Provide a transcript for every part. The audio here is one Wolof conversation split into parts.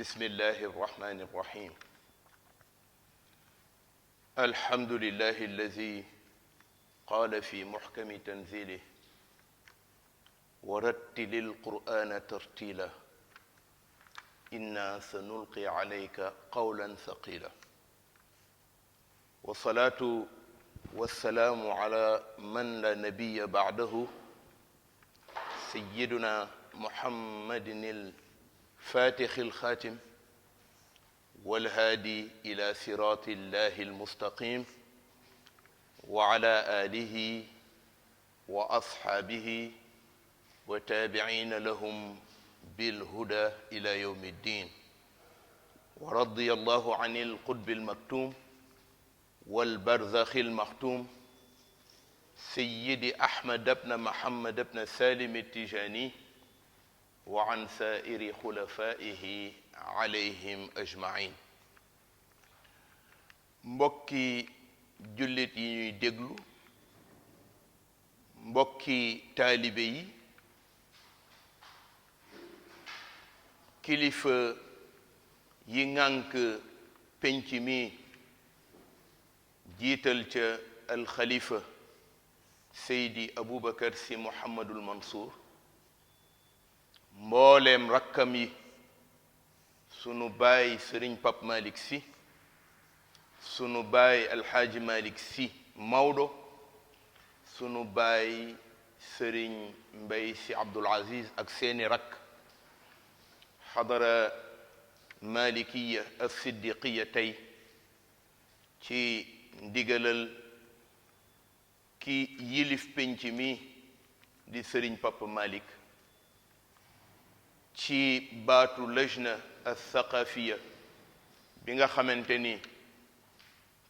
بسم الله الرحمن الرحيم الحمد لله الذي قال في محكم تنزيله ورتل القرآن ترتيلا إنا سنلقي عليك قولا ثقيلا والصلاة والسلام على من لا نبي بعده سيدنا محمد الفاتح الخاتم والهادي إلى صراط الله المستقيم وعلى آله وأصحابه وتابعين لهم بالهدى إلى يوم الدين ورضي الله عن القطب المكتوم والبرزخ المختوم سيد أحمد بن محمد بن سالم التجاني وعن سائر خلفائه عليهم أجمعين mbokki jullit yi ñuy déglu mbokki taalibe yi kilifa yi ŋànk penc mi jiital ca alxalifa Seydi Aboubacar Sy Mouhamadul Mansour mbooleem rakkam yi sunu baay Sëriñ Pap Malick Sy sunu baay Alxaaji Malick Sy Maodo sunu baay Sëriñ Mbay Sy Abdul Aziz ak seeni rakk xadara malikiya ak siddiqiya tey ci ndigalal ki yilif penc mi di Sëriñ Pap Malick ci baatu lajna althaqafiya bi nga xamante ni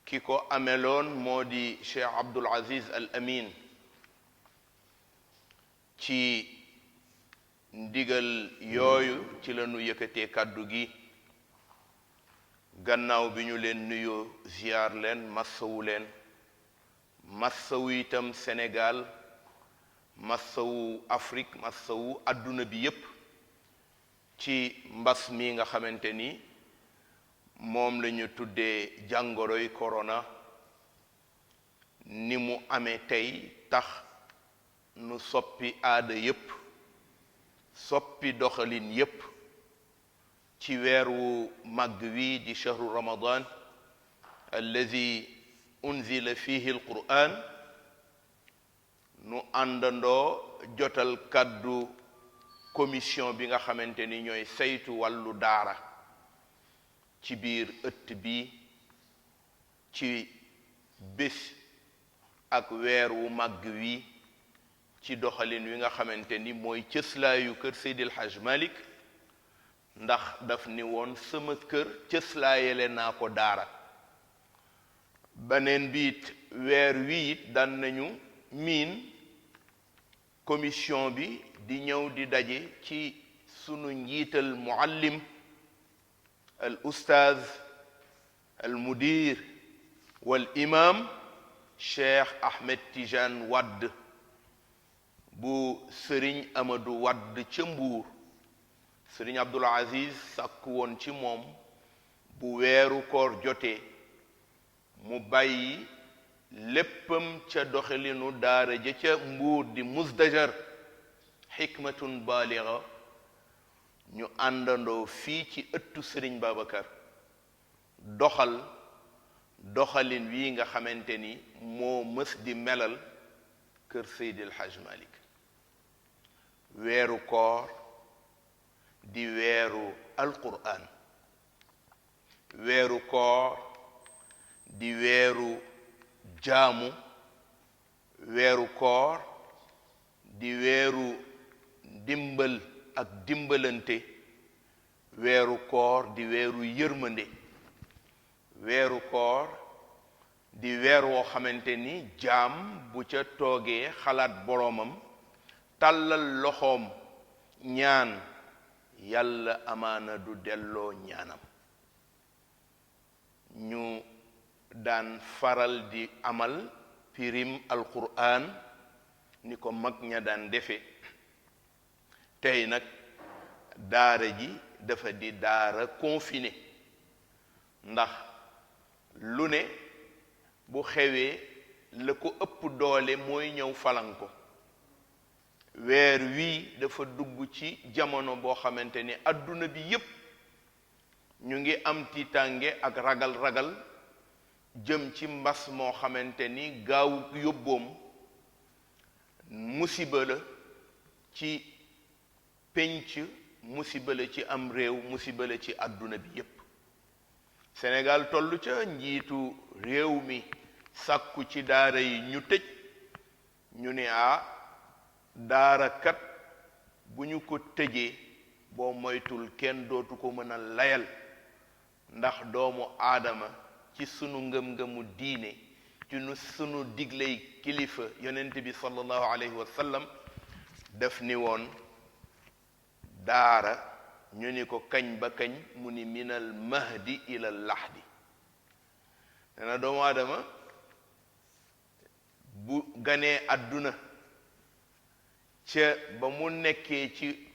ki ko ameloon moo di Cheikh Abdul Aziz Al Amin ci ndigal yooyu ci la nu yëkkatee kàddu gi gannaaw bi ñu leen nuyoo ziyaar leen massawu leen massawu itam Sénégal massawu Afrique massawu adduna bi yépp ci mbas mi nga xamante ni moom la ñu tuddee jàngoroy corona ni mu amee tey tax nu soppi aada yépp soppi doxalin yépp ci weer wu màgg wi di shahru ramadan alladi unzila fihi alquran nu àndandoo jotal kàddu commission bi nga xamante ni ñooy saytu wàllu daara ci biir ëtt bi ci bés ak weer wu màgg wi ci doxalin wi nga xamante ni mooy cëslaayu kër Seydil Hajj Malick ndax daf ni woon sama kër cëslaayele naa ko daara beneen biit weer wi it daan nañu miin commission bi di ñëw di daje ci sunu njiital muallim al ustaaz al mudir wal imam Cheikh Ahmed Tidiane Wade bu Sëriñ Amadou Wade ca Mbuur Sëriñ Abdul Aziz sàkku woon ci moom bu weeru koor jotee mu bàyyi léppam ca doxalinu daara ja ca Mbuur di Musdajar xikmatun baaliga ñu àndandoo fii ci ëttu Sëriñ Babacar doxalin wi nga xamante ni moo mës di melal kër Seydil Hajj Malick weeru koor di weeru alquran weeru koor di weeru jaamu weeru koor di weeru dimbal ak dimbalante weeru koor di weeru yërmande weeru koor di weer woo xamante ni jaam bu ca toogee xalaat boroomam tàllal loxoom ñaan yàlla amaana du delloo ñaanam ñu daan faral di amal pirim alquran ni ko mag ña daan defe tey nag daara ji dafa di daara confiné ndax lu ne bu xewee la ko ëpp doole mooy ñëw falan ko weer wii dafa dugg ci jamono boo xamante ni adduna bi yépp ñu ngi am tiitange ak ragal jëm ci mbas moo xamante ni gaawu yóbboom musiba la ci penc, musiba la ci am réew, musiba la ci àdduna bi yépp. Sénégal tollu ca njiitu réew mi sàkku ci daara yi ñu tëj, ñu ne daara kat bu ñu ko tëjee boo moytul kenn dootu ko mën a layal, ndax doomu aadama ci sunu ngëm-ngëmu diine, ci sunu digley kilifa yonent bi sallallahu alayhi wa sallam def ni woon daara, ñu ni ko kañ ba kañ, mu ni minal mahdi ila lahdi. nee na doomu aadama bu ganee àdduna ca ba mu nekkee ci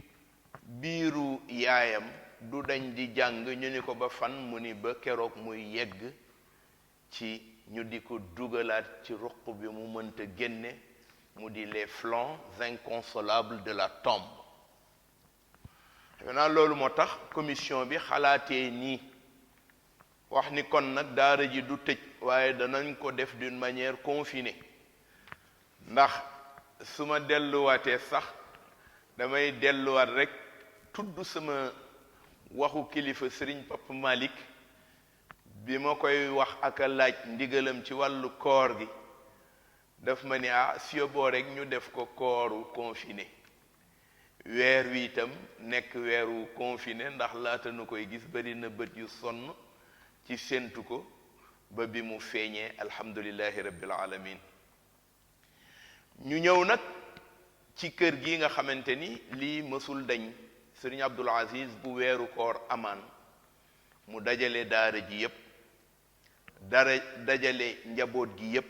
biiru yaayam du dañ di jàng, ñu ni ko ba fan, mu ni ba keroog muy yegg ci ñu di ko dugalaat ci ruq bi mu mënta génne, mu di les flancs inconsolables de la tombe. maintenant loolu moo tax commission bi xalaatee nii, wax ni kon nag daara ji du tëj waaye danañ ko def d'une manière confinée. ndax su ma delluwaatee sax damay delluwaat rek tudd sama waxu kilifa Sëriñ Papa Malick bi ma koy wax ak a laaj ndigalam ci wàllu koor gi, daf ma ni sio boo rek ñu def ko kooru confiné, weer wi itam nekk weeru confiné, ndax laata nu koy gis bari na bët yu sonn ci séentu ko ba bi mu feeñee alhamdulillahi rabbil alamin. ñu ñëw nag ci kër gi nga xamante ni lii mësul dañ, Sëriñ Abdul Aziz bu weeru koor amaan mu dajale daara ji yépp, dajale njaboot gi yépp,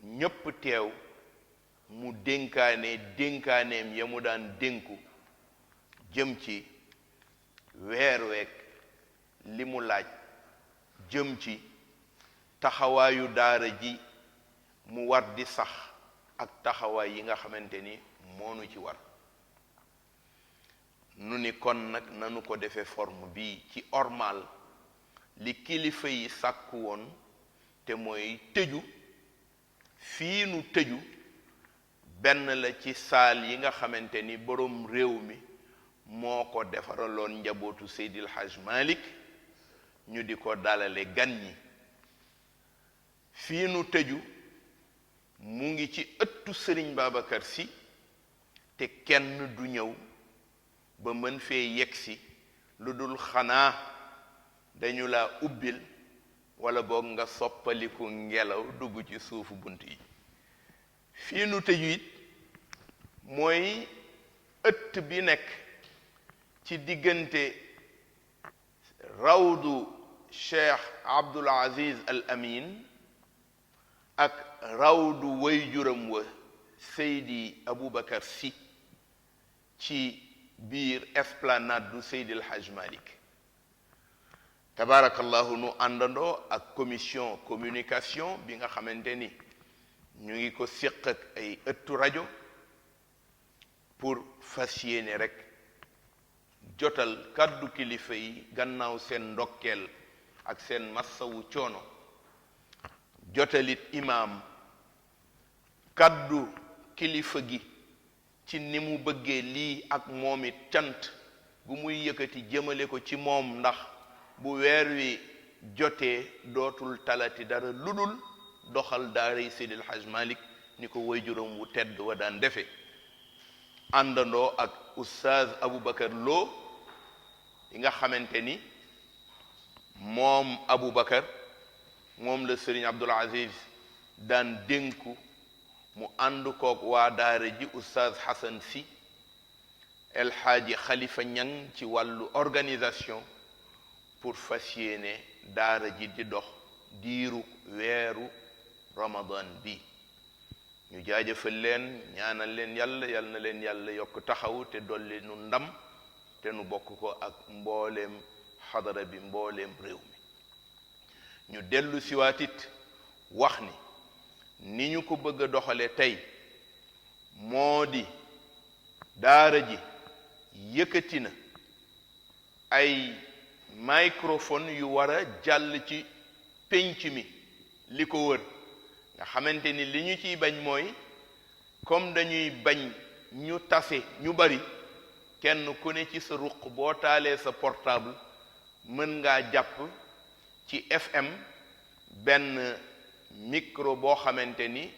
ñépp teew, mu dénkaaneem ya mu daan dénku jëm ci weer week li mu laaj, jëm ci taxawaayu daara ji mu war di sax ak taxawaay yi nga xamante ni moonu ci war. nu ni kon nag nanu ko defee forme bi ci ormal li kilifa yi sàkku woon, te mooy tëju. fii nu tëju benn la ci saal yi nga xamante ni boroom réew mi moo ko defaraloon njabootu Seydil Hajj Malik, ñu di ko dalale gan ñi. fii nu tëju mu ngi ci ëttu Sëriñ Babacar Sy, te kenn du ñëw ba mën fee yegsi lu dul xanaa dañu la ubbil wala boog nga soppaliku ngelaw dugg ci suufu bunt yi. fii nu tëju it mooy ëtt bi nekk ci diggante rawdu Cheikh Abdul Aziz Al Amin ak rawdu wayjuram wa Seydi Aboubacar Sy, ci biir esplanade du Seydil Hajj Malik. tabarakallahu nu àndandoo ak commission communication bi nga xamante ni ñu ngi ko séq ak ay ëttu rajo pour fas yéene rek jotal kàddu kilifa yi gannaaw seen ndokkeel ak seen massawu coono, jotalit imaam kàddu kilifa gi ci ni mu bëggee lii, ak moom it cant gu muy yëkkati jëmale ko ci moom, ndax bu weer wi jotee dootul talati dara ludul doxal daaray Seydil Hajj Malik ni ko waajuram wu tedd wa daan defe. àndandoo ak Oustaz Aboubacar Lo yi nga xamante ni moom Aboubacar moom la Sëriñ Abdul Aziz daan dénku, mu ànd kook waa daara ji Oustaz Hassan Sy, El Hadji Khalifa Ñang ci wàllu organisation, pour fas yéene daara ji di dox diiru weeru Ramadan bi. ñu jaajëfal leen, ñaanal leen yàlla, yal na leen yàlla yokk taxaw te dolli nu ndam te nu bokk ko ak mbooleem xadara bi mbooleem réew mi ñu dellu siwaatit wax ni ñu ko bëgg a doxale tey moo di daara ji yëkkati na ay microphone yu war a jàll ci pénc mi li ko wër nga xamante ni li ñu ciy bañ mooy comme dañuy bañ ñu tase ñu bari kenn ku ne ci sa ruq boo taalee sa portable mën ngaa jàpp ci FM benn micro boo xamante ni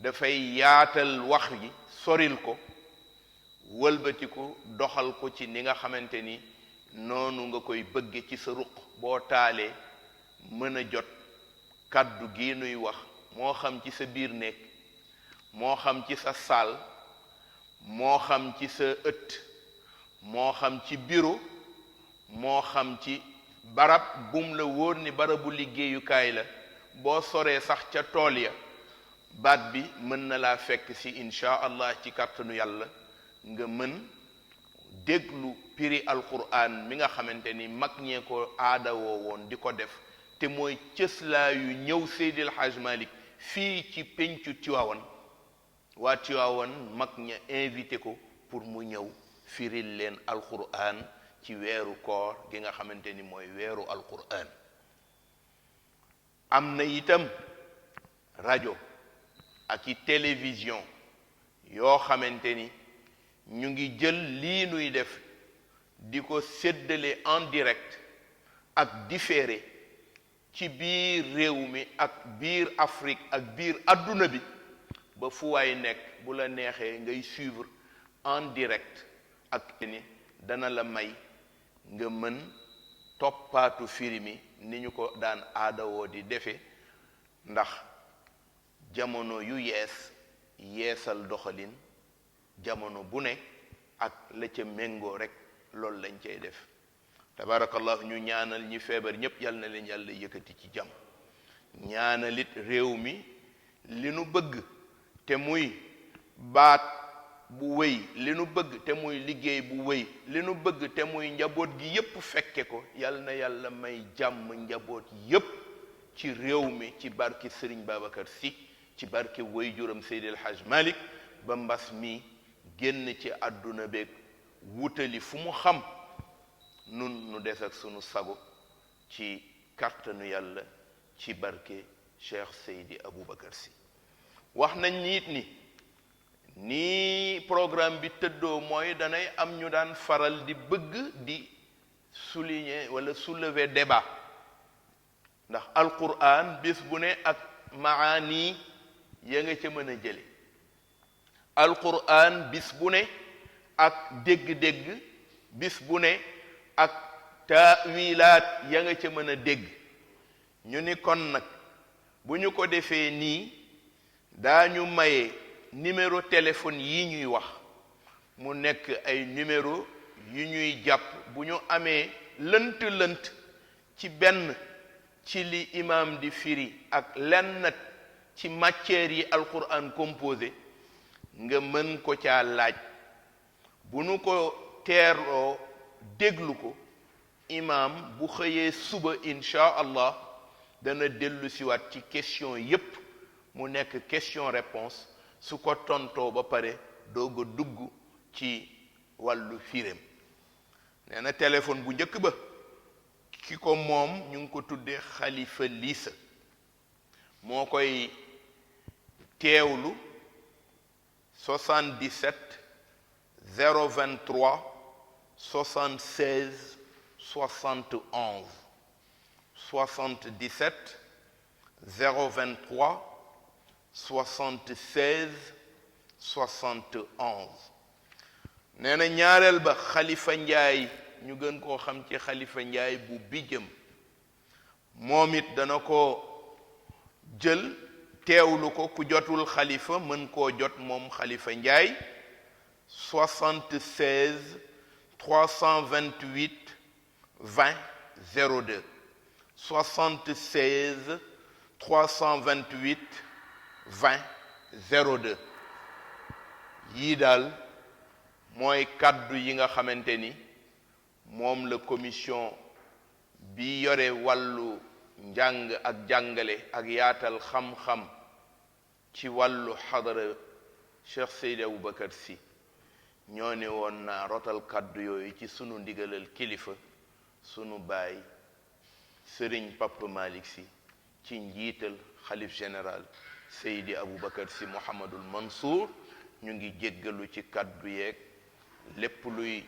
dafay yaatal wax gi soril ko wëlbatiku doxal ko ci ni nga xamante ni noonu nga koy bëgge ci sa ruq boo taalee mën a jot kàddu gi nuy wax moo xam ci sa biir néeg moo xam ci sa saal moo xam ci sa ëtt moo xam ci bureau moo xam ci barab bum la wóor ni barabu liggéeyukaay la boo soree sax ca tool ya baat bi mën na laa fekk si insha allah ci kàttanu yàlla nga mën déglu piri alquran mi nga xamante ni mag ñee ko aada woo woon di ko def te mooy cëslaa yu ñëw Seydil Hajj Malik fii ci pencu Tiwaawan waa Tiwaawan mag ña invité ko pour mu ñëw firil leen alquran ci weeru koor gi nga xamante ni mooy weeru alquran am na itam rajo ak i télévision yoo xamante ni ñu ngi jël lii nuy def di ko séddale en direct ak différé ci biir réew mi ak biir Afrique ak biir adduna bi ba fu waay nekk bu la neexee ngay suivre en direct ak ni dana la may nga mën toppaatu firi mi ni ñu ko daan aadawoo di defe ndax jamono yu yeesal doxalin jamono bu ne ak la ca méngoo rek loolu lañ cay def tabarakallah ñu ñaanal ñi feebar ñépp yal na leen yàlla yëkkati ci jàmm ñaanalit réew mi li nu bëgg te muy baat bu wéy li nu bëgg te muy liggéey bu wéy li nu bëgg te muy njaboot gi yépp fekke ko yal na yàlla may jàmm njaboot yépp ci réew mi ci barke Serigne Babacar Sy ci barke waajuram Seydil Hajj Malik ba mbas mi génn ci àdduna beeg wutali fu mu xam nun nu des ak sunu sago ci kàttanu yàlla ci barke Cheikh Seydi Aboubacar Sy wax nañ nit ni programme bi tëddoo mooy danay am ñu daan faral di bëgg di souligner wala soulever débat ndax alquran bis bu ne ak maani ya nga ca mën a jële alquran bis bu ne ak dégg-dégg bis bu ne ak taawilaat ya nga ca mën a dégg ñu ni kon nag bu ñu ko defee nii daañu maye numéro téléphone yi ñuy wax mu nekk ay numéro yu ñuy jàpp bu ñu amee lënt ci benn ci li imam di firi ak lenn ci matières yi alquran composé nga mën ko caa laaj bu nu ko teeroo déglu ko imam bu xëyee suba insha allah dana dellu siwaat ci question yépp mu nekk question réponse su ko tontoo ba pare doog a dugg ci wàllu firéem nee na téléphone bu njëkk ba ki ko moom ñu ngi ko tuddee Xalifa Liisa moo koy teewlu 77 023 76 71 77 023 76 71 nee na ñaareel ba Xalifa Njaay ñu gën koo xam ci Xalifa Njaay bu bijjëm moom it dana ko jël teewlu ko ku jotul xalifa mën koo jot moom Xalifa Njaay 76 328 20 02 76 328 20 02 yii daal mooy kàddu yi nga xamante ni moom la commission bi yore wàllu njàng ak jàngale ak yaatal xam-xam ci wàllu xadara Cheikh Seydi Aboubacar Sy ñoo ne woon naa rotal kàddu yooyu ci sunu ndigalal kilifa sunu baay Sëriñ Papa Malick Sy ci njiital xalif général Seydi Aboubacar Sy Mouhamadul Mansour. ñu ngi jéggalu ci kàddu yeeg lépp luy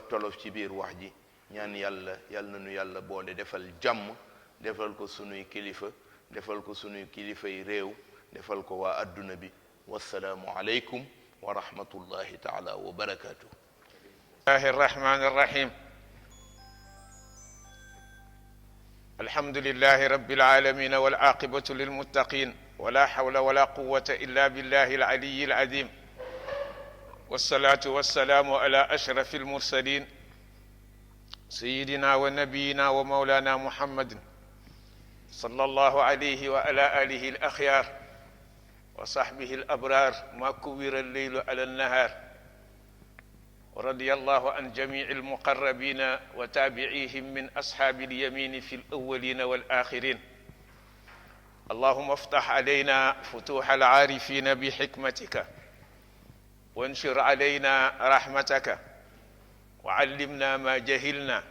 tolof ci biir wax ji ñaan yàlla na nu yàlla boole defal jàmm defal ko sunuy kilifa defal ko sunuy kilifay réew defal ko waa adduna bi wassalaamu aleykum wa rahmatullahi taala wa barakatuh. bismillahi arrahmani arrahim alhamdulillahi rabbil alamin wal aqibatu lil muttaqin ولا حول ولا قوة إلا بالله العلي العظيم والصلاة والسلام على أشرف المرسلين سيدنا ونبينا ومولانا محمد صلى الله عليه وعلى آله الأخيار وصحبه الأبرار ما كبر الليل على النهار ورضي الله عن جميع المقربين وتابعيهم من أصحاب اليمين في الأولين والآخرين اللهم افتح علينا فتوح العارفين بحكمتك وانشر علينا رحمتك وعلمنا ما جهلنا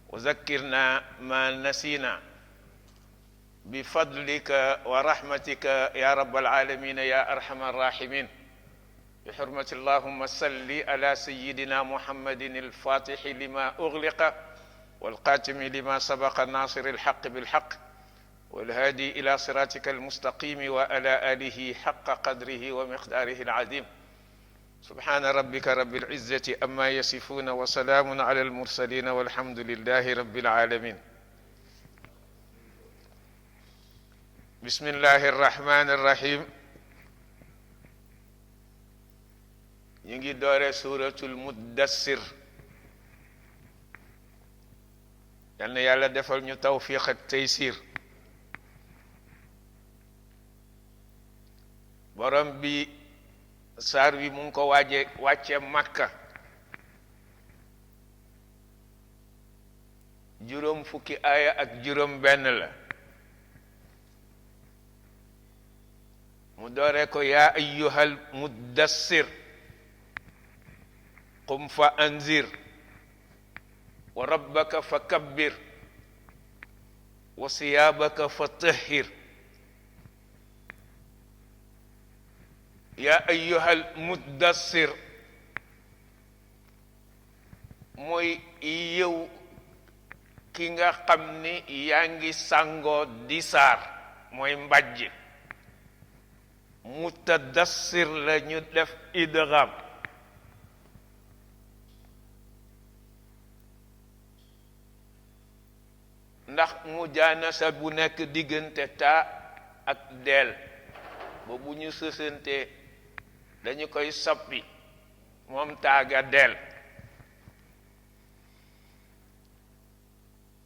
وذكرنا ما نسينا بفضلك ورحمتك يا رب العالمين يا أرحم الراحمين بحرمة اللهم صل على سيدنا محمد الفاتح لما أغلق والقاتم لما سبق الناصر الحق بالحق والهادي إلى صراطك المستقيم وعلى آله حق قدره ومقداره العظيم سبحان ربك رب العزة أما يصفون وسلام على المرسلين والحمد لله رب العالمين بسم الله الرحمن الرحيم ينجي دور سورة المدثر يعني يالا دفل ني توفيق التيسير borom bi saar wi mu ngi ko wàcce Makka juróom fukki aaya ak juróom benn la mu doore ko yaa ayyuhal muddassir qum fa anzir wa rabbaka fa kabbir wa siyaabaka fa tahhir yaa ayyuhal muddassir mooy yow ki nga xam ni yaa ngi sàngoo di saar mooy mbàjj mutadassir la ñu def idgham ndax mujaanasa bu nekk diggante taa ak deel ba bu ñu sësante dañu koy soppi moom taaga deel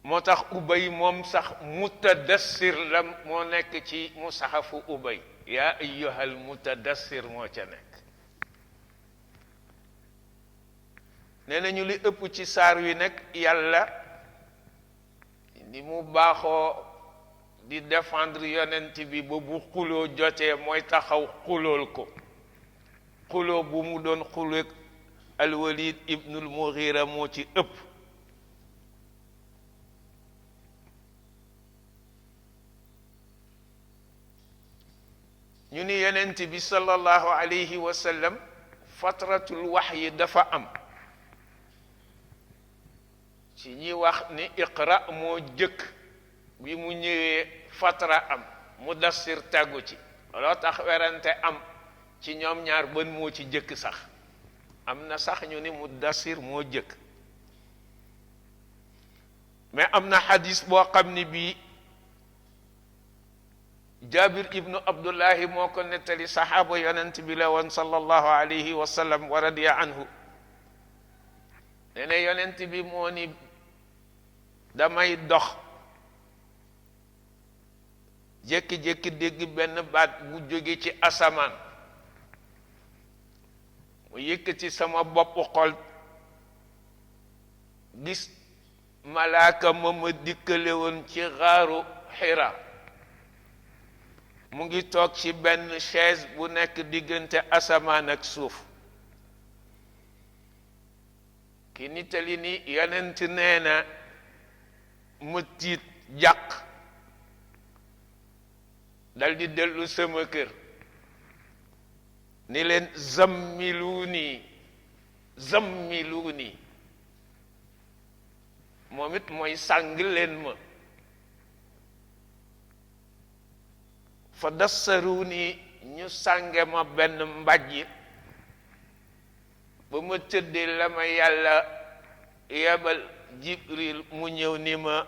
moo tax ubay moom sax mutadassir la moo nekk ci musahafu ubay yaa ayyuhal mutadassir moo ca nekk nee nañu li ëpp ci saar wi nag yàlla ni mu baaxoo di défendre yonent bi ba bu xuloo jotee mooy taxaw xulool ko xuloo bu mu doon xuloog alwalid ibnul mughira moo ci ëpp ñu ni yonent bi sallallahu alayhi wa sallam fatratul wahyi dafa am ci ñi wax ni iqra moo jëkk bi mu ñëwee fatra am mudassir tàggu ci loo tax werante am ci ñoom ñaar bën moo ci jëkk sax am na sax ñu ni mudassir moo jëkk mais am na xadis boo xam ni bii jabir ibnu abdullahi moo ko nettali saxaaba yonent bi la woon sallallahu alayhi wa sallam wa radiya anhu nee na yonent bi moo ni damay dox jékki-jékki dégg benn baat bu jóge ci asamaan mu yëkkati sama bopp xol gis malaaka ma dikkale woon ci xaaru Hira mu ngi toog ci benn chaise bu nekk diggante asamaan ak suuf ki nittali ni yonent nee na mu tiit jàq dal di dellu sama kër ni leen zammiluuni moom it mooy sàng leen ma fa dassaruuni ñu sànge ma benn mbàjj ba ma tëddee la ma yàlla yebal Jibril mu ñëw ni ma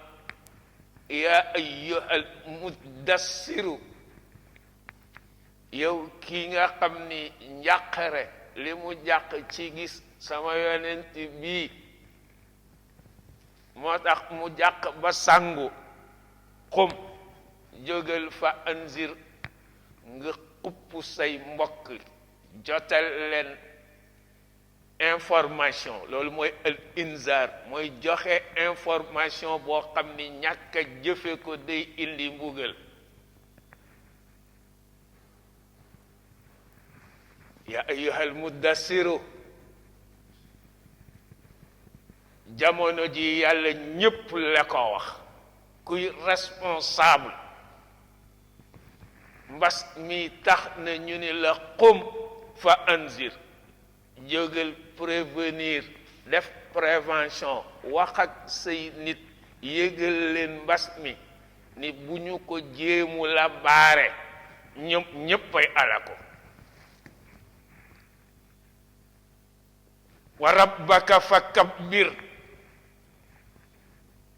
yaa ayyuhal muddassiru yow kii nga xam ni njàqare li mu jàq ci gis sama yonent bii moo tax mu jàq ba sangu xum jógal fa anzir nga xupp say mbokk jotal leen information loolu mooy al inzar mooy joxe information boo xam ni ñàkk a jëfe ko day indi mbugal ya ayyuhal muddassiru jamono ji yàlla ñépp la ko wax kuy responsable mbas mi tax na ñu ni la qum fa anzir jógal prévenir def prévention wax ak say nit yégal leen mbas mi ni bu ñu ko jéemu la baare ñéppay alako wa rabbaka fa kabbir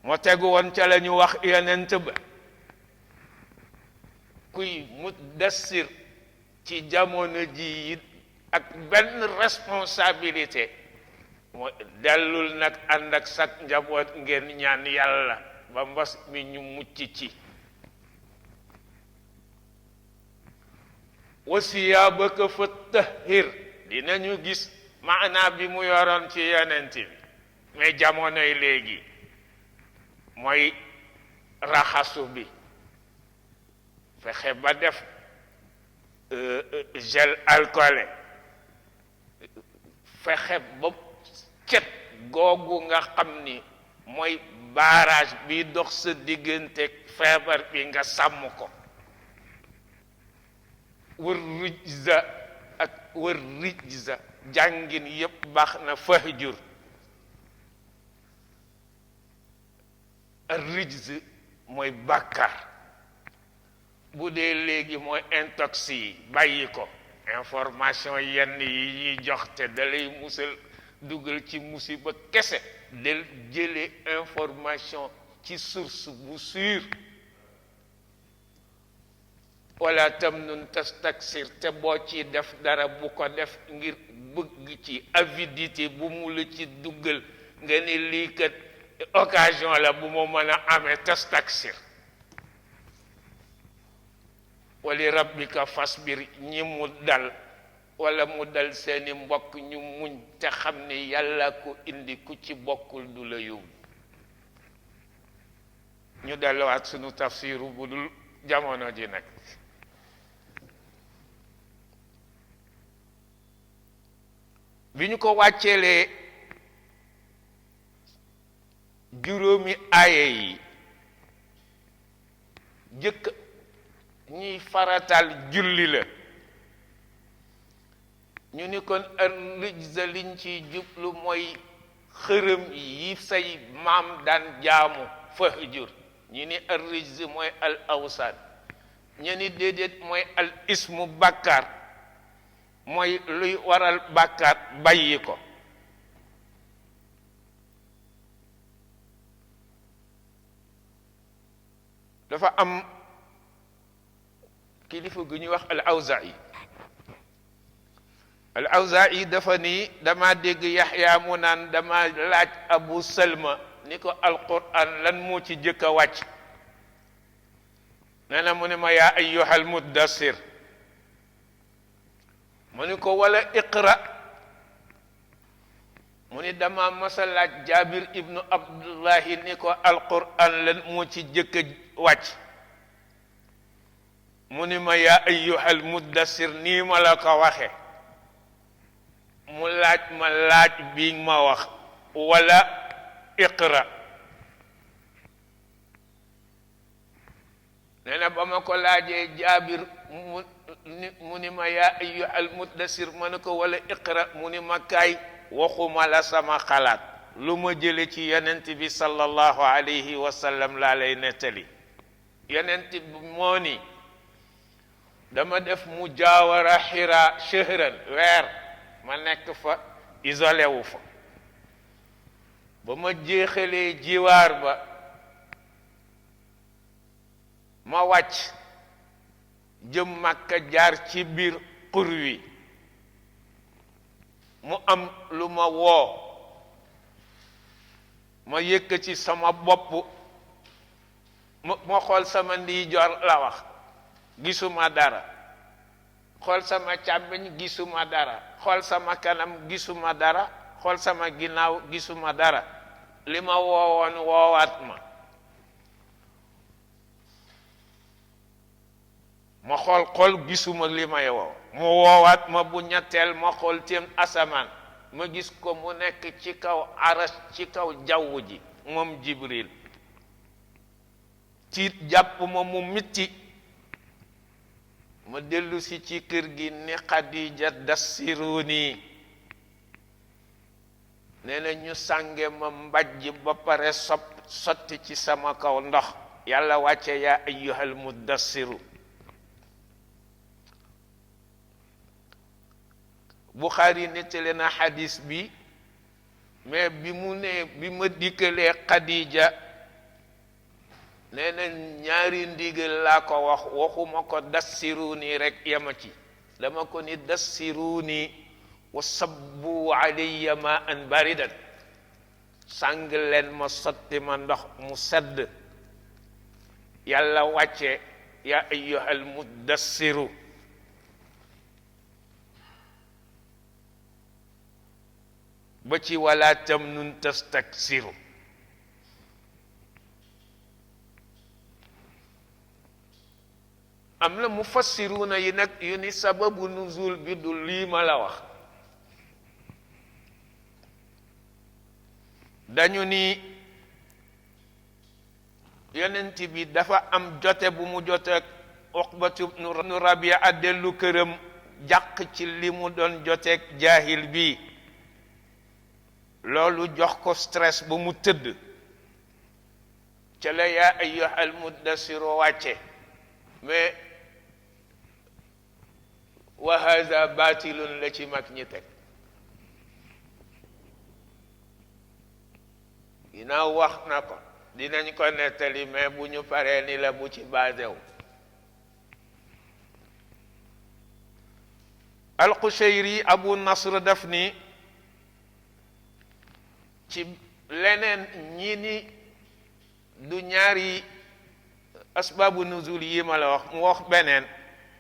moo tegu woon ca la ñu wax yonent ba kuy muddassir ci jamono ji it ak benn responsabilité moo dellul nag ànd ak sak njaboot ngeen ñaan yàlla ba mbas mi ñu mucc ci wa siyaabaka fa tahhir dinañu gis maanaa bi mu yoroon ci yonent bi mais jamonoy léegi mooy raxasu bi fexe ba def gel alcoolé fexe ba cet googu nga xam ni mooy barrage bi dox sa diggante feebar bi nga sàmm ko wër rijza ak wër rijza jàngin yépp baax na fahjur rijz mooy bàkkaar bu dee léegi mooy intox yi bàyyi ko information yenn yi ñuy jox te dalay musal dugal ci musiba kese del jële information ci source bu sûr wala tamnun tastaksir te boo ci def dara bu ko def ngir bëgg ci avidité bu mu la ci duggal nga ni lii kat occasion la bu ma mën a amee tastaksir wali rabbika fasbir ñi mu dal wala mu dal seeni mbokk ñu muñ te xam ni yàlla ko indi ku ci bokkul du la yóbbu ñu delluwaat sunu tafsiru bu dul jamono ji nag bi ñu ko wàcceelee juróomi aaye yi jëkk ñuy faratal julli la ñu ni kon ar-rijza liñ ci jublu mooy xërëm yi say maam daan jaamu fahjur ñu ni ar-rijz mooy al awsaan ñu ni déedéet mooy al ismu bàkkaar mooy luy waral bàkkaar bàyyi ko dafa am kilifa gu ñuy wax al awza'i dafa ni dama dégg yaxya mu naan dama laaj abu salma ni ko alquran lan moo ci jëkk a wàcc nee na mu ne ma yaa ayyuhal muddassir mu ni ko wala iqra mu ni dama masa laaj Jaabir ibnu Abdullahi ni ko alquran lan moo ci jëkk a wàcc mu ni ma yaa ayyuhal muddassir nii ma la ko waxe mu laaj ma laaj bi ma wax wala iqra nee na ba ma ko laajee Jaabir mu ni ma yaa ayyuhal muddassir ma ne ko wala iqra mu ni ma kaay waxuma la sama xalaat lu ma jële ci yonent bi sallallahu alayhi wa sallam laa lay nettali yonent bi moo ni dama def mujaawara Hira shahran weer ma nekk fa isolé wu fa ba ma jeexalee jiwaar ba ma wàcc jëm Makka jaar ci biir xur wi mu am lu ma woo ma yëkkati sama bopp ma xool sama ndijoor la wax gisuma dara xool sama càmmoñ gisuma dara xool sama kanam gisuma dara xool sama ginnaaw gisuma dara li ma woowoon woowaat ma xool gisuma li may woo mu woowaat ma bu ñetteel ma xool téem asamaan ma gis ko mu nekk ci kaw aras ci kaw jaww ji moom Jibril tiit jàpp ma mu mitti ma dellu si ci kër gi ni Xadija dassiruni nee na ñu sànge ma mbajj ba pare sotti ci sama kaw ndox yàlla wàcce yaa ayyuhal muddassiru Bukhari nettali na xadis bi mais bi ma dikkalee Xadija nee na ñaari ndigal laa ko wax waxuma ko dassiruni rek yama ci dama ko ni dassiruni wa sabbu alayya ma an baridan sàng leen ma sotti ma ndox mu sedd yàlla wàcce ya ayyuhal muddassiru ba ci wala tamnun tastaksiru am na mufassiruna yi nag yu ni sababu nuzul bi du lii ma la wax dañu ni yonent bi dafa am jote bu mu jote Uqbatu ibnu Rabia dellu këram jàq ci li mu doon joteeg jaahil bi loolu jox ko stress ba mu tëdd ca la yaa ayyuhal muddassiru wàcce mais wa haza batilun la ci mag ñi teg ginnaaw wax na ko dinañ ko nettali mais bu ñu paree ni la bu ci baasew al-Qushayri Abu Nasr daf ni ci leneen ñi ni du ñaari asbaabu nuzul yi ma la wax mu wax beneen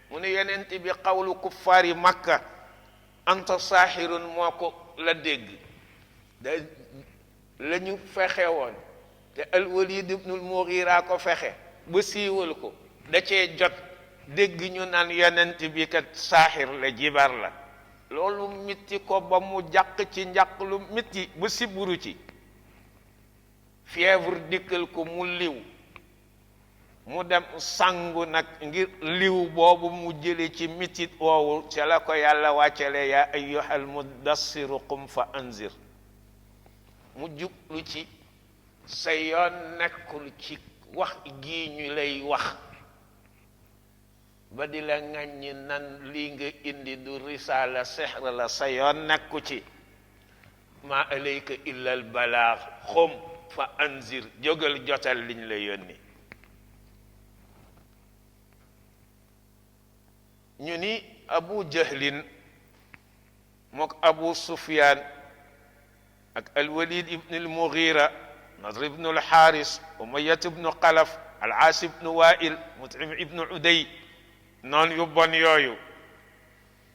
mu ne yonent bi xawlu kuffaari Makka anta saaxirun moo ko la dégg da la ñu fexe woon te al-Walid ibnul Mughira ko fexe ba siiwal ko da cee jot dégg ñu naan yonent bi kat saaxir la jibar la loolu mitti ko ba mu jàq ci njàq lu mitti ba siburu ci fièvre dikkal ko mu liw mu dem sangu nag ngir liw boobu mu jële ci mitit woowu ca la ko yàlla wàccale yaa ayyuhal muddassiru qum fa anzir mu jublu ci sa yoon nekkul ci wax gii ñu lay wax ba di la ŋàññi nan lii nga indi du risaala sixr la sa yoon nekku ci ma alayka illa al balaag xum fa anzir jógal jotal liñ la yónni ñu ni Abu Jahlin mook Abu Sufyaan ak al-Walid ibn al-Mughira Nadr ibn al-Haris Umayyah ibn Qalaf al-Aas ibn Wa'il Mut'im ibn Uday noon yu bon yooyu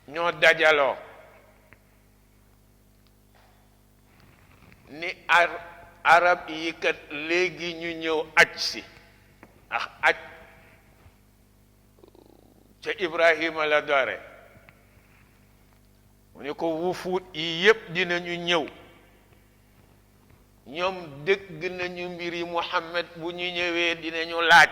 ñoo dajaloo ni arab yi kat léegi ñu ñëw aj si ndax aj ca Ibrahima la doore mu ni ko wufuut yi yépp dinañu ñëw ñoom dégg nañu mbiri Muhammad bu ñu ñëwee dinañu laaj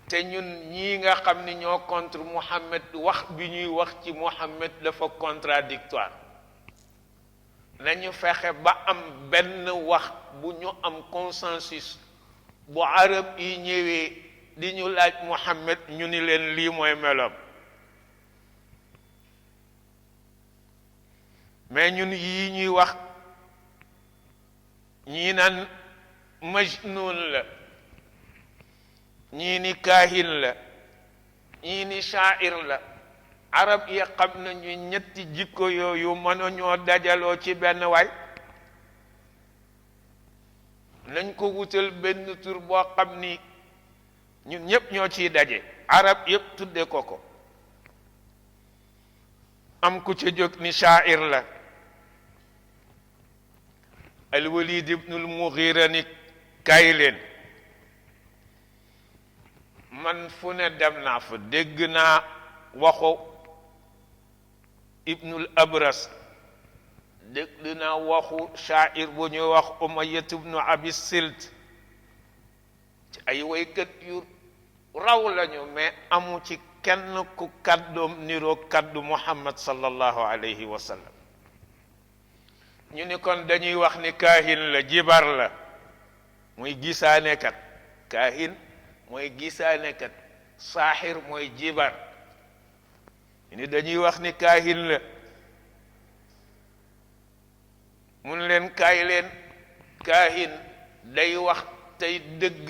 te ñun ñii nga xam ni ñoo contre Muhammad wax bi ñuy wax ci Muhammad dafa contradictoire nañu fexe ba am benn wax bu ñu am consensus bu arab yi ñëwee di ñu laaj Muhammad ñu ni leen lii mooy meloom mais ñun yii ñuy wax ñii naan majnun la ñii ni kaahin la ñii ni sha'ir la arab yi xam nañu ñetti jikko yooyu mënuñoo dajaloo ci benn waay nañ ko wutal benn tur boo xam ni ñun ñépp ñoo ciy daje arab yépp tudde ko am ku ca jóg ni sha'ir la al-Walid ibn al-Mughira ni kaay leen man fu ne dem naa fa dégg naa waxu ibnul Abras dégg naa waxu sha'ir bu ñuy wax Umayyat ibnu Abi Silt ci ay waykat yu raw lañu mais amu ci kenn ku kàddoom niroo kàddu Muhammad sallallahu alayhi wa sallam ñu ni kon dañuy wax ni kaahin la jibar la muy gisaanekat kaahin mooy gisaanekat saaxir mooy jibar ni dañuy wax ni kaahin la mun leen kaay leen kaahin day wax tey dëgg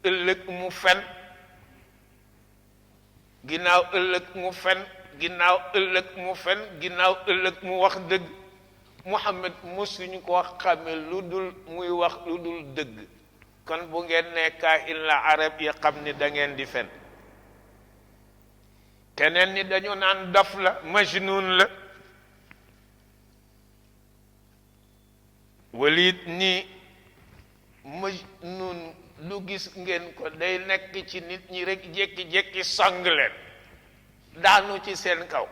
ëllëg mu fen ginnaaw ëllëg mu fen ginnaaw ëllëg mu fen ginnaaw ëllëg mu wax dëgg Muhammad musuñu ko xame lu dul muy wax lu dul dëgg kon bu ngeen ne kaahin la arab yi xam ni da ngeen di fen keneen ni dañu naan dof la majnun la Walid ni majnun lu gis ngeen ko day nekk ci nit ñi rek jékki-jékki sang leen daanu ci seen kaw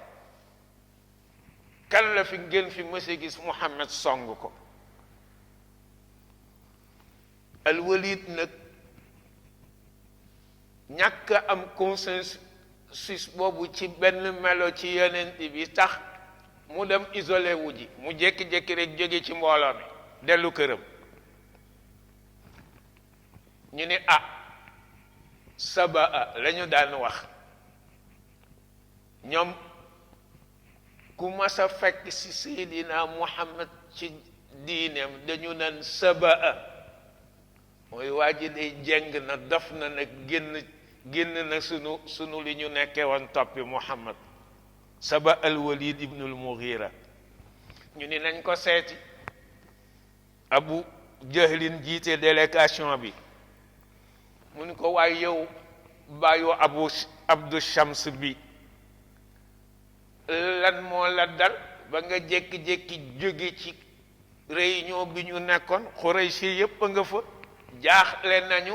kan la fi ngeen fi mëse gis Muhammad song ko al-Walid nag ñàkk am consensus boobu ci benn melo ci yonent bi tax mu dem isolé wu ji mu jékki-jékki rek jóge ci mbooloo mi dellu këram ñu ni sabaa lañu daan wax ñoom ku mas a fekk ci Seydina Muhammad ci diineem dañu naan sabaa mooy waa ji day jeng na dof na nag génn na sunu li ñu nekkee woon toppi Muhammad saba al-Walid ibn al-Mughira ñu ni nañ ko seeti Abu Jahlin jiite délégation bi mu ni ko waaye yow bàyyu Abdu Shams bi lan moo la dal ba nga jékki-jékki jóge ci réunion bi ñu nekkoon Quraysh yépp a nga fa jaaxle nañu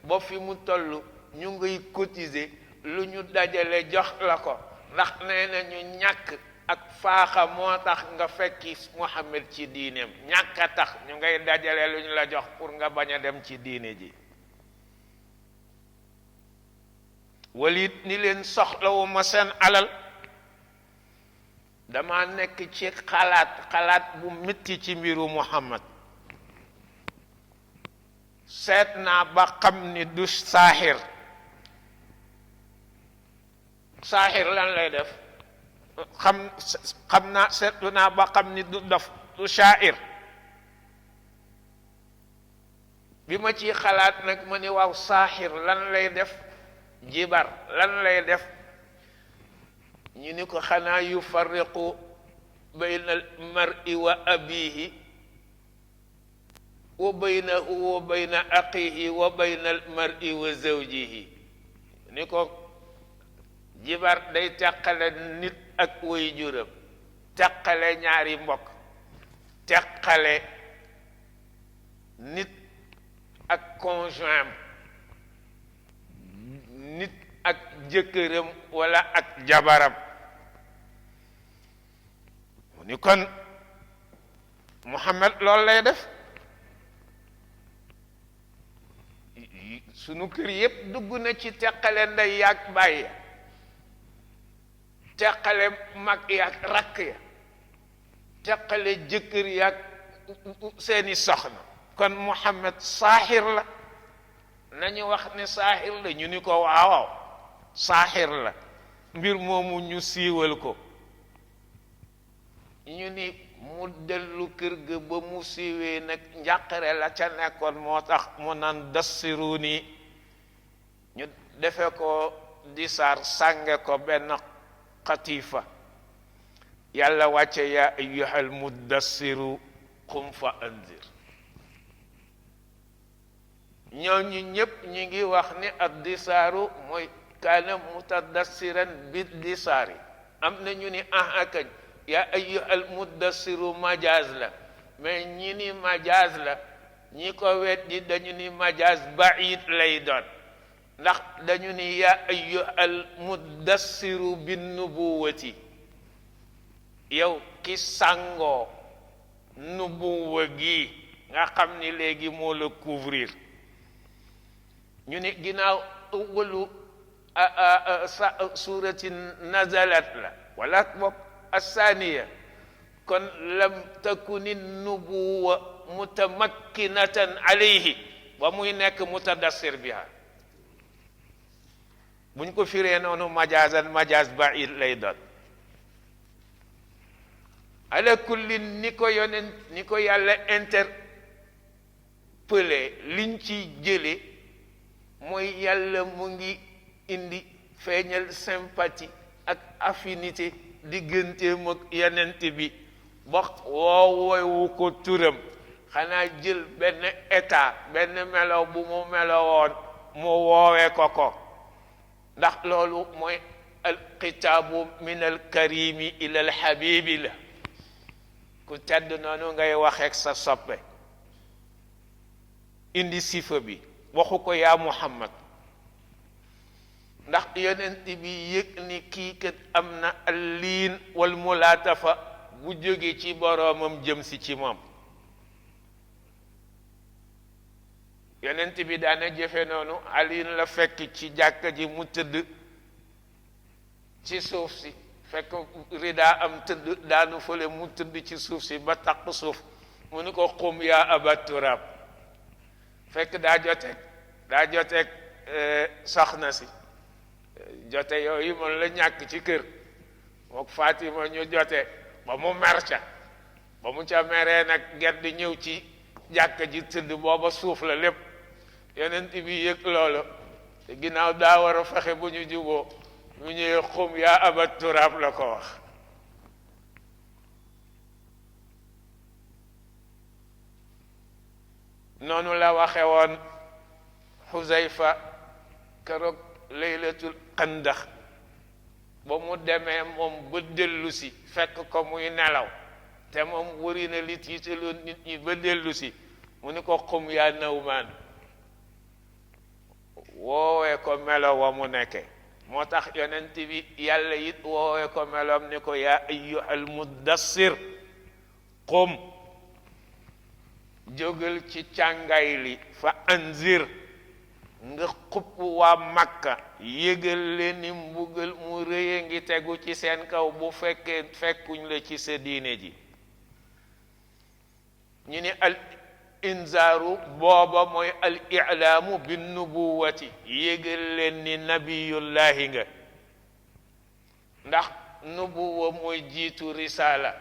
ba fi mu toll ñu ngay cotiser lu ñu dajale jox la ko ndax nee nañu ñàkk ak faaxa moo tax nga fekki Muhammad ci diineem ñàkk a tax ñu ngay dajale lu ñu la jox pour nga bañ a dem ci diine ji Walid ni leen soxlawu ma seen alal dama nekk ci xalaat bu metti ci mbiru Muhammad seet naa ba xam ni du saaxir lan lay def xam naa seetlu naa ba xam ni du dof du sha'ir bi ma ci xalaat nag ma ni waaw saaxir lan lay def jibar lan lay def ñu ni ko xanaa yufarriqu bayna al mar'i wa abihi wa baynahu wa bayna aqihi wa bayna al mar'i wa zawjihi ni ko jibar day tàqale nit ak way juram teqale ñaari mbokk teqale nit ak conjoint nit ak jëkkëram wala ak jabaram mu ni kon Muhammad loolu lay def sunu kër yépp dugg na ci teqale ndey yaag bàyyi teqale mag yaag rakk ya teqale jëkkër yaag seeni soxna kon Muhammad saaxir la nañu wax ne saaxir la ñu ni ko waaw saaxir la mbir moomu ñu siiwal ko ñu ni mu dellu kër ga ba mu siiwee nag njàqare la ca nekkoon moo tax mu naan dassiruni ñu defe ko di saar sànge ko benn xatiifa yàlla wàcce yaa ayyuhal muddassiru qum fa anzir ñooñu ñépp ñi ngi wax ni ad disaaru mooy kaana mutadassiran bi disaari am na ñu ni akañ yaa ayyuhal muddassiru majaaz la mais ñi ni majaaz la ñi ko weddi dañu ni majaaz baid lay doon ndax dañu ni yaa ayyuhal muddassiru bin nubuwati yow ki sàngoo nubuwa gi nga xam ni léegi moo la couvrir ñu ni ginnaaw awwalu surati nazalat la wala bopp الثانية كن لم تكن النبوة متمكنة عليه ومي نك متدثر بها buñ ko firee noonu majaazan majaaz baid lay doon ala kulli ni ko yonent ni ko yàlla interpellé liñ ci jële mooy yàlla mu ngi indi feeñal sympathie ak affinité digganteem ak yonent bi ba woowewu ko turam xanaa jël benn état benn melo bu mu melowoon mu woowee ko ko ndax loolu mooy alxitaabu min alkarimi ila alxabibi la ku tedd noonu ngay waxeek sa soppe indi sifa bi waxu ko yaa Muhammad ndax yonent bi yëg ni kii kat am na alliin wal mulaatafa bu jóge ci boroomam jëm si ci moom yonent bi daana jëfe noonu alliin la fekk ci jàkka ji mu tëdd ci suuf si fekk ridaa am tëdd daanu fële mu tëdd ci suuf si ba taq suuf mu ni ko xum yaa aba turab fekk daa joteeg soxna si jote yooyu mën la ñàkk ci kër mook Fatima ñu jote ba mu mer ca ba mu ca meree nag gedd ñëw ci jàkka ji tëdd booba suuf la lépp yonent bi yëg loolu te ginnaaw daa war a fexe bu ñu juboo mu ñëwee xum yaa aba turab la ko wax noonu la waxe woon Xuzayfa keroog laylatul xandax ba mu demee moom ba dellu si fekk ko muy nelaw te moom wëri na li tiitaloon nit ñi ba dellu si mu ni ko xum yaa Nawmaan woowee ko melo wa mu nekke moo tax yonent bi yàlla it woowee ko meloom ni ko yaa ayyuhal muddassir qum jógal ci càngaay li fa anzir nga xupp waa Makka yëgal leen ni mbugal mu rëye ngi tegu ci seen kaw bu fekkee fekkuñ la ci sa diine ji ñu ni al inzaaru booba mooy al i'laamu bin nubuwati yëgal leen ni nabiyullahi nga ndax nubuwa mooy jiitu risaala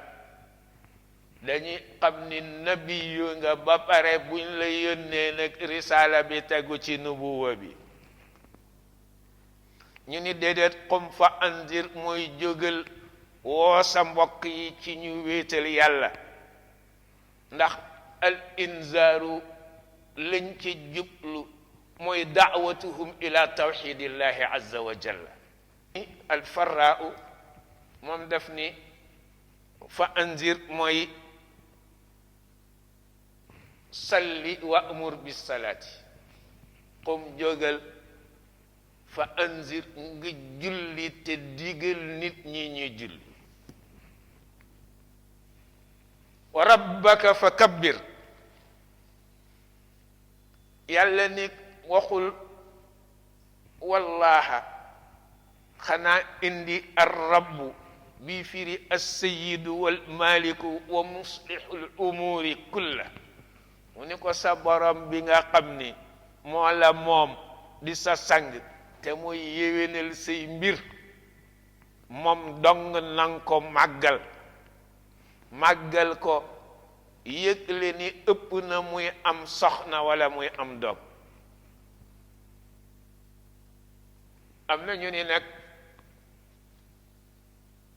dañuy xam ni nabiyu nga ba pare buñ la yónnee nag risaala bi tegu ci nubuwa bi ñu ni déedéet qum fa anzir mooy jógal woo sa mbokk yi ci ñu wéetal yàlla ndax al inzaaru lañ ci jublu mooy daawatuhum ila tawxidillahi azza wa jalla al farraau moom def ni fa anzir mooy salli wa amur bis salaati qum jógal fa anzir nga julli te digal nit ñi ñuy julli wa rabbaka fa kabbir yàlla ni waxul wallaha xanaa indi ar rabbu bi firi as-sayyidu wal maliku wa muslihul umuri kulla mu ni ko sa borom bi nga xam ni moo la moom di sa sang te muy yéwénal say mbir moom dong nang ko màggal ko yëgle ni ëpp na muy am soxna wala muy am doom am na ñu ni nag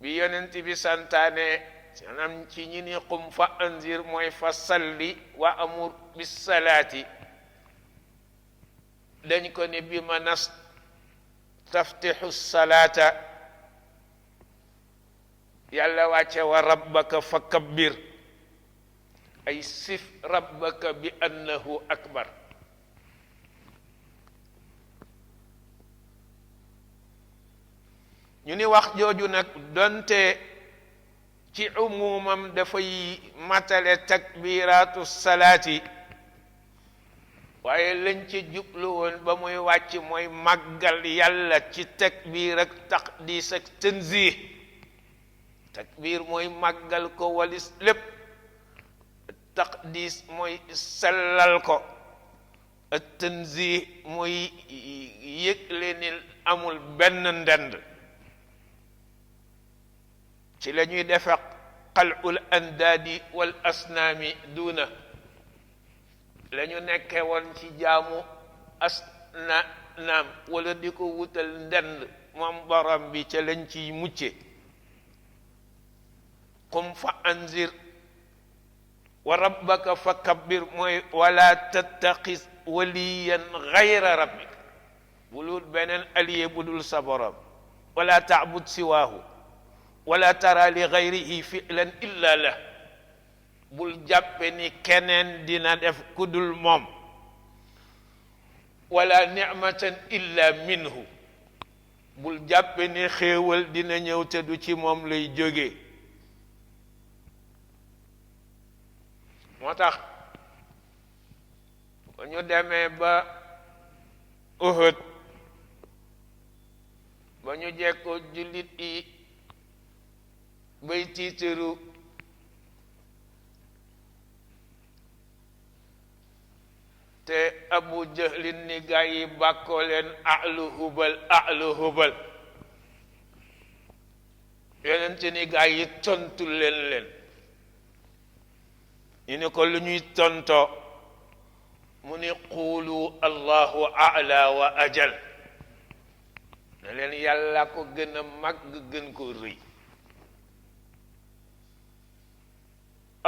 bi yonent bi santaane sanam ci ñi ni qum fa anzir mooy fa salli wa amur bis salaati dañ ko ni bi ma nas taftixu salaata yàlla wàcce wa rabbaka fa kabbir ay sif rabbaka bi annahu akbar ñu ni wax jooju nag donte ci umumam dafay matale takbiratu salaati waaye lañ ci jublu woon ba muy wàcc mooy màggal yàlla ci takbir ak taqdis ak tanzih takbir mooy màggal ko walis lépp taqdis mooy sellal ko ak tanzih mooy yëgle ni amul benn ndend ci la ñuy defe xalul andaadi wal asnaami duuna la ñu nekke woon ci jaamu asnaam wala di ko wutal ndend moom borom bi ca lañ ciy mucce qum fa anzir wa rabbaka fa kabbir mooy wala tattaqis waliyan gayra rabbik bulul beneen allié bu dul sa borom wala taabud siwaahu wala tara li gayrihi fi'lan illa la bul jàppe ni keneen dina def kudul moom wala nicmatan illa minhu bul jàppe ni xéewal dina ñëw te du ci moom lay jóge moo tax bu ñu demee ba Uhud ba ñu jekkoo jullit yi bay tiitaru te Abu Jahlin ni gaa yi bàkkoo leen ahlu hubal yonent ni gaa yi tontu leen ñu ni ko lu ñuy tontoo mu ni quulu allahu a'la wa ajal ne leen yàlla ko gën a màgg gën ko rëy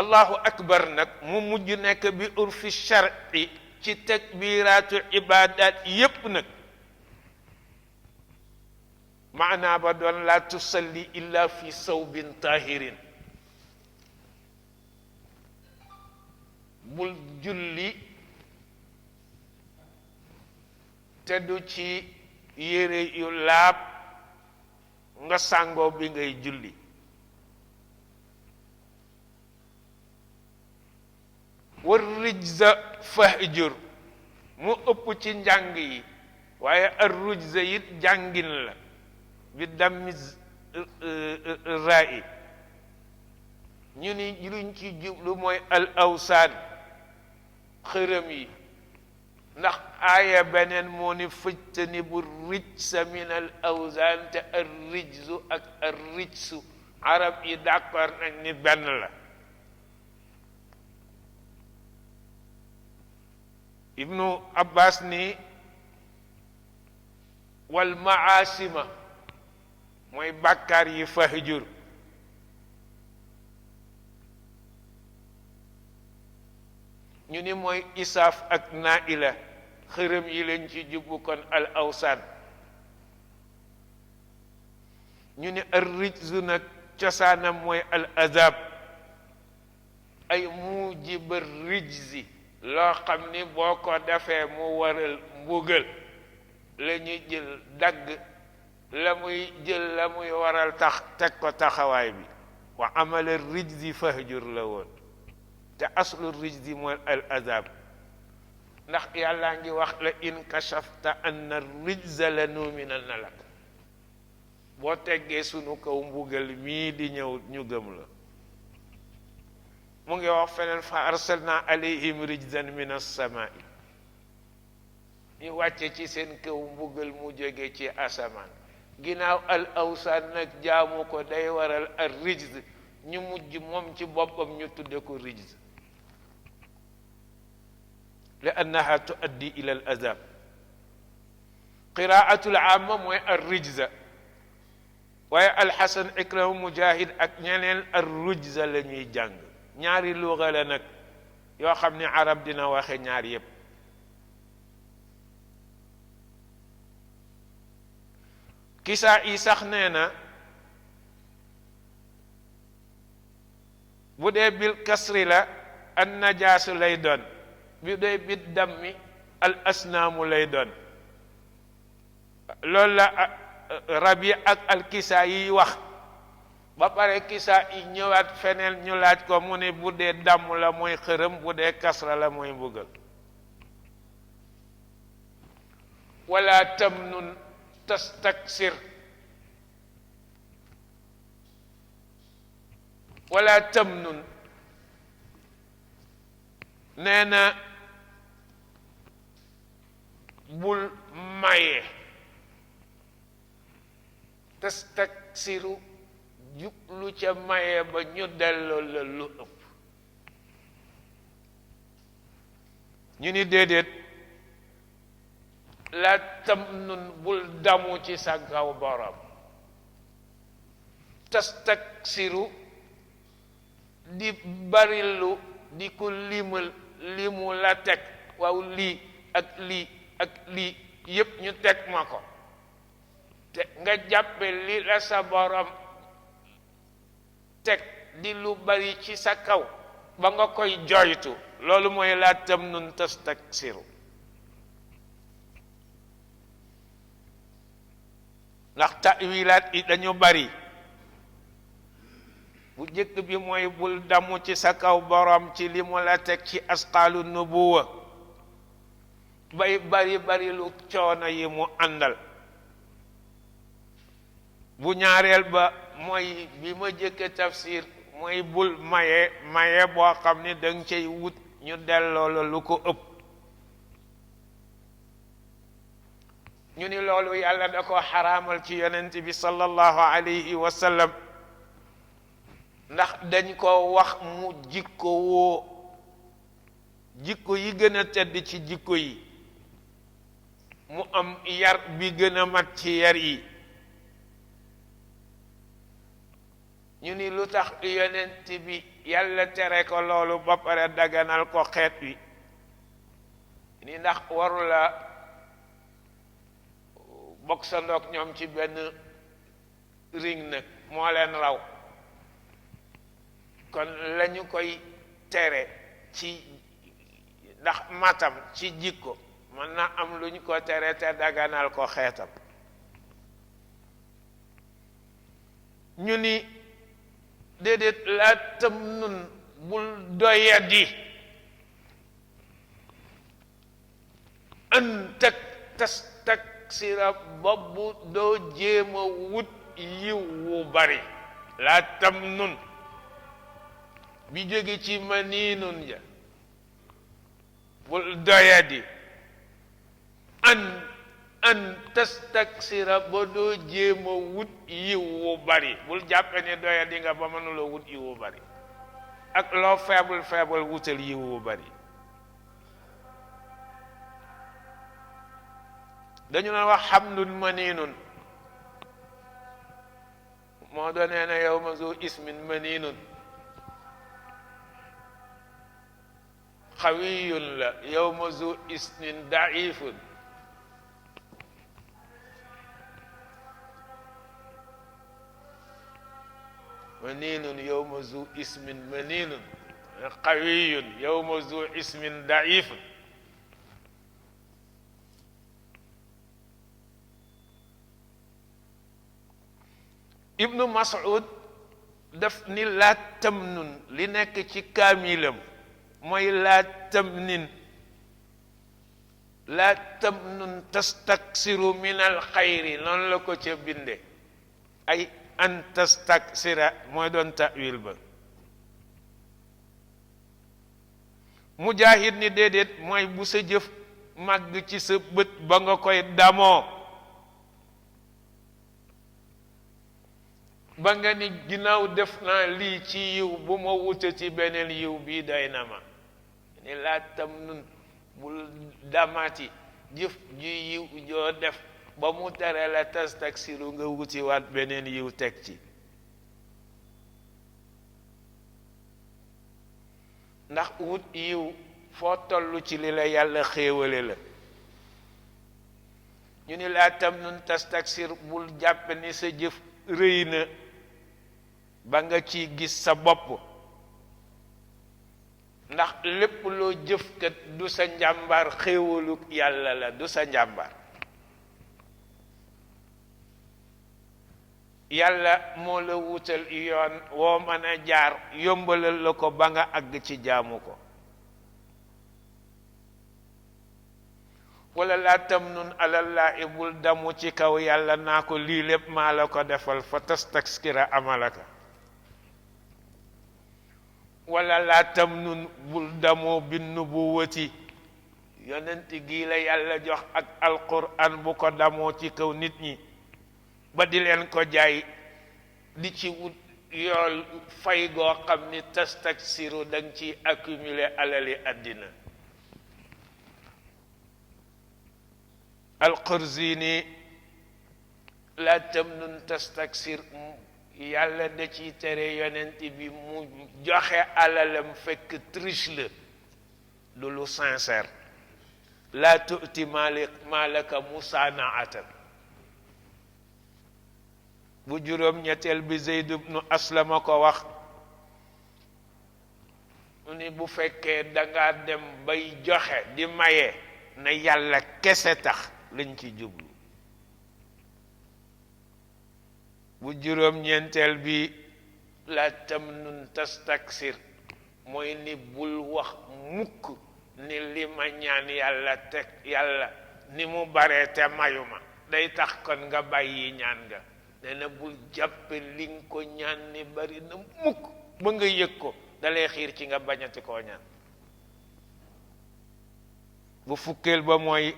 allahu akbar nag mu mujj nekk bi urfi shar'i ci takbiraatu ibadat yépp nag maanaa ba doon la tusalli illa fi sawbin tahirin bul julli te du ci yére yu laab nga sàngoo bi ngay julli war rijza fahjur mu ëpp ci njàng yi waaye ar rujza it jàngin la bi dammi ra'i ñu ni luñ ci jublu mooy al awsaan xërëm yi ndax aaya beneen moo ni fëjtani bu rijsa min al awsaan te ar rijzu ak ar rijsu arab yi d'accord nañ ni benn la ibnu abbas ni wal maasima mooy bàkkaar yi fahjur ñu ni mooy isaaf ak naila xërëm yi lañ ci jubbu kon al awsaan ñu ni ar rijzu nag cosaanam mooy al azab ay mujib rijzi loo xam ni boo ko defee mu waral mbugal la ñuy jël dagg la muy jël la muy waral tax teg ko taxawaay bi wa amala rijzi fahjur la woon te aslu rijzi mooy al azab ndax yàllaa ngi wax la in kashafta anna rijza la numinanna lak boo teggee sunu kaw mbugal mii di ñëw ñu gëm la mu ngi wax feneen fa arsalna alayhim rijzan min as-samaa'i ñu wàcce ci seen kaw mbugal mu jóge ci asamaan ginnaaw al awsaan nag jaamu ko day waral al rijz ñu mujj moom ci boppam ñu tudde ko rijz li annaha tuaddi ila al azab qiraatul amma mooy al rijza waaye alxasan ikrama mujahid ak ñeneen al rujza la ñuy jàng ñaari luga la nag yoo xam ne arab dina waxe ñaar yépp kisaa yi sax nee na bu dee bil kasri la an najaasu lay doon bu dee bit dammi al asnaamu lay doon loolu la rabi ak al kisaa yi wax ba pare kisaa yi ñëwaat feneen ñu laaj ko mu ne bu dee damm la mooy xërëm bu dee kasra la mooy mbugal wala tamnun tastaksir wala tamnun nee na bul maye tastaksiru jublu ca maye ba ñu delloo la lu ëpp ñu ni déedéet la tamnun bul damu ci sa kaw borom tastaksiru di barilu di ko limal limu la teg waaw lii ak lii ak lii yépp ñu teg ma ko te nga jàppe li la sa borom teg di lu bari ci sa kaw ba nga koy joytu loolu mooy la tamnun tastaksiru ndax tawilaat yi dañu bari bu jëkk bi mooy bul damu ci sa kaw borom ci li mu la teg ci asqaalu nubuwa bay bari lu coono yi mu àndal bu ñaareel ba mooy bi ma jëkk tafsir mooy bul maye boo xam ni danga cay wut ñu delloo la lu ko ëpp ñu ni loolu yàlla da ko xaraamal ci yonent bi sallallahu alayhi wa sallam ndax dañ ko wax mu jikko woo jikko yi gën a tedd ci jikko yi mu am yar bi gën a mat ci yar yi ñu ni lu tax yonent bi yàlla tere ko loolu ba pare daganal ko xeet wi ni ndax warula bokk sa ndoog ñoom ci benn ring nag moo leen raw kon lañu koy tere ci ndax matam ci jikko mën na am lu ñu ko tere te daganal ko xeetam ñu ni déedéet la tam nun bul doyadi an tastaksira boobu doo jéema wut yiw wu bari la tam nun bi jóge ci maniinun ja bul doyadi an tastaksira ba doo jéema wut yiw wu bari bul jàppe ne doyadi nga ba mënuloo wut yiw wu bari ak loo faible wutal yiw wu bari dañu na wax xamdun maniinun moo doon nee na yawma zu ismin maniinun xawiyun la yawma zu ismin daifun maninun yowma zu ismin maninun qawiyun yowma zu ismin daifun. ibnu Mas'ud daf ni laa tamnun li nekk ci kaamilam mooy laa tamnin laa tamnun tastaksiru min al xayri noonu la ko ca binde ay an tastaksira mooy doon ta'wil ba. Mujaahid ni déedéet mooy bu sa jëf màgg ci sa bët ba nga koy damoo ba nga ni ginnaaw def naa lii ci yiw bu ma wuta ci beneen yiw bii doy na ma ni laa tam nun bul damati jëf ju yiw joo def ba mu tere la tastaksiru nga wuti waat beneen yiw teg ci. ndax wut yiw foo toll ci li la yàlla xéewale la. ñu ni laa tam nun tastaksir bul jàpp ni sa jëf rëy na ba nga ci gis sa bopp ndax lépp loo jëf kat du sa njàmbaar xéewalu yàlla la du sa njàmbaar. yàlla moo la wutal yoon woo mën a jaar yombalal la ko ba nga àgg ci jaamu ko. wala laa tamnun alallaahi bul damu ci kaw yàlla naa ko lii lépp maa la ko defal fa tastaskira amalaka. wala laa tamnun bul damoo bin nubuwati yonent gii la yàlla jox ak alquran bu ko damoo ci kaw nit ñi ba di leen ko jaay di ci wut yool fay goo xam ni tastaksiru danga ci accumuler alali àddina. Al-Qurzini laa tamnun tastaksir yàlla da ciy tere yonent bi mu joxe alalam fekk triche la du lu sincère. laa tu'ti maalaka musaanaatan. bu juróom ñetteel bi Zeyd ibnu Aslama ko wax mu ni bu fekkee dangaa dem bay joxe di maye na yàlla kese tax lañ ci jublu. bu juróom ñeenteel bi la tamnun tastaksir mooy ni bul wax mukk ni li ma ñaan yàlla teg yàlla ni mu baree te mayuma day tax kon nga bàyyi ñaan nga. nee na bul jàppe li nga ko ñaan ni bari na mukk ba nga yëg ko dalay xiir ci nga bañati koo ñaan. bu fukkeel ba mooy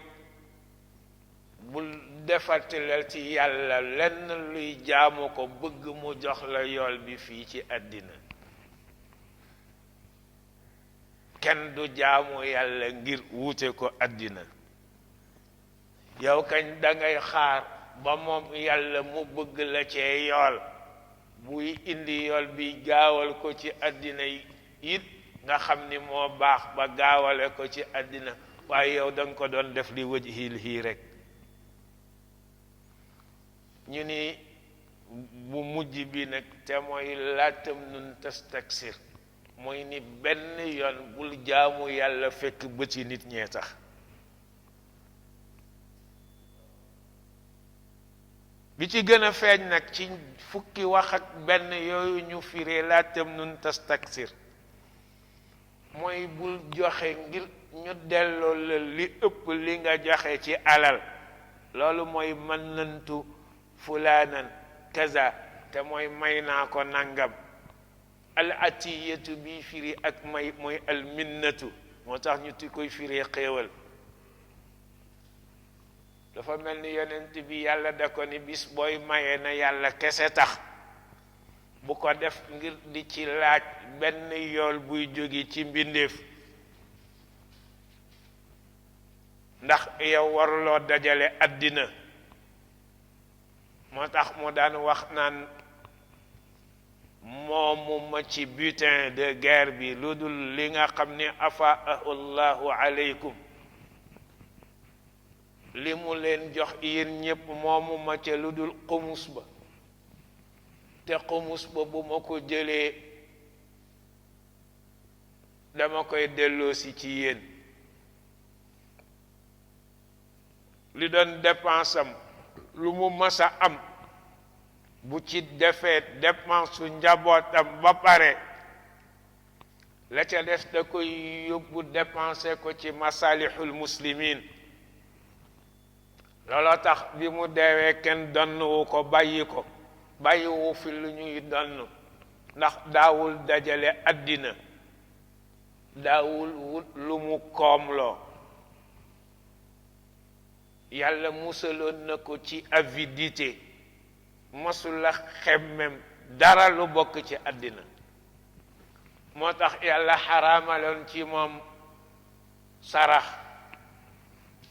bul defatilal ci yàlla lenn luy jaamu ko bëgg mu jox la yool bi fii ci àddina. kenn du jaamu yàlla ngir wuute ko àddina. yow kañ dangay xaar ba moom yàlla mu bëgg la cee yool buy indi yool bi gaawal ko ci àddina it nga xam ni moo baax ba gaawale ko ci àddina waaye yow danga ko doon def li wajhil hii rek. ñu ni bu mujj bi nag te mooy laa tamnun tastaksir mooy ni benn yoon bul jaamu yàlla fekk bëti nit ñee tax. bi ci gën a feeñ nag ci fukki wax ak benn yooyu ñu firee laa tamnun tastaksir mooy bul joxe ngir ñu delloo la li ëpp li nga joxe ci alal. loolu mooy mën nantu fulaanan kaza te mooy may naa ko nangam. al atiyatu bi firi ak may mooy al minnatu moo tax ñu ti koy firee xéewal. dafa mel ni yonent bi yàlla da ko ni bis booy maye na yàlla kese tax bu ko def ngir di ci laaj benn yool buy jóge ci mbindeef. ndax yow waruloo dajale àddina moo tax mu daan wax naan moomu ma ci butin de guerre bi lu dul li nga xam ni afaahu llahu aleykum li mu leen jox yéen ñépp moomu ma ca lu dul xumus ba te xumus ba bu ma ko jëlee dama koy delloosi ci yéen li doon dépense am lu mu masa am bu ci defee dépense su njabootam ba pare la ca des da koy yóbbu dépensé ko ci masalihul muslimin looloo tax bi mu deewee kenn donnuwu ko bàyyiwu fi lu ñuy donn ndax daawul dajale àddina daawul wut lu mu koomloo yàlla musaloon na ko ci avidité masula xemmem dara lu bokk ci àddina moo tax yàlla xaraamaloon ci moom sarax